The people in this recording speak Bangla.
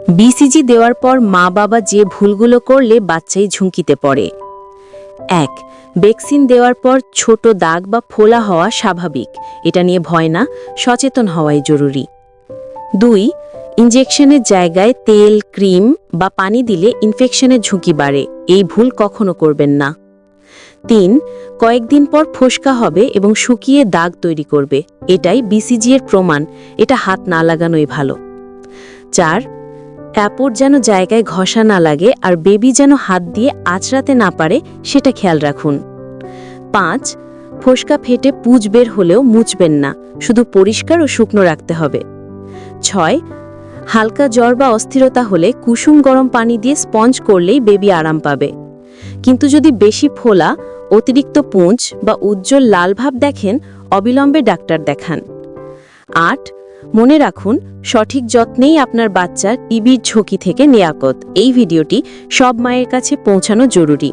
বিসিজি দেওয়ার পর মা বাবা যে ভুলগুলো করলে বাচ্চাই ঝুঁকিতে পড়ে। 1. ভ্যাকসিন দেওয়ার পর ছোট দাগ বা ফোলা হওয়া স্বাভাবিক, এটা নিয়ে ভয় না, সচেতন হওয়াই জরুরি। 2. ইনজেকশনের জায়গায় তেল, ক্রিম বা পানি দিলে ইনফেকশনের ঝুঁকি বাড়ে, এই ভুল কখনো করবেন না। 3. কয়েকদিন পর ফোসকা হবে এবং শুকিয়ে দাগ তৈরি করবে, এটাই বিসিজি এর প্রমাণ, এটা হাত না লাগানোই ভালো। 4. কাপড় যেন জায়গায় ঘষা না লাগে আর বেবি যেন হাত দিয়ে আঁচড়াতে না পারে, সেটা খেয়াল রাখুন। 5. ফোসকা ফেটে পুঁজ বের হলেও মুছবেন না, শুধু পরিষ্কার ও শুকনো রাখতে হবে। 6. হালকা জ্বর বা অস্থিরতা হলে কুসুম গরম পানি দিয়ে স্পঞ্জ করলেই বেবি আরাম পাবে। কিন্তু যদি বেশি ফোলা, অতিরিক্ত পুঁজ বা উজ্জ্বল লাল ভাব দেখেন, অবিলম্বে ডাক্তার দেখান। 8. মনে রাখুন, সঠিক যত্নেই আপনার বাচ্চার টিবির ঝুঁকি থেকে নিরাপদ। এই ভিডিওটি সব মায়ের কাছে পৌঁছানো জরুরি।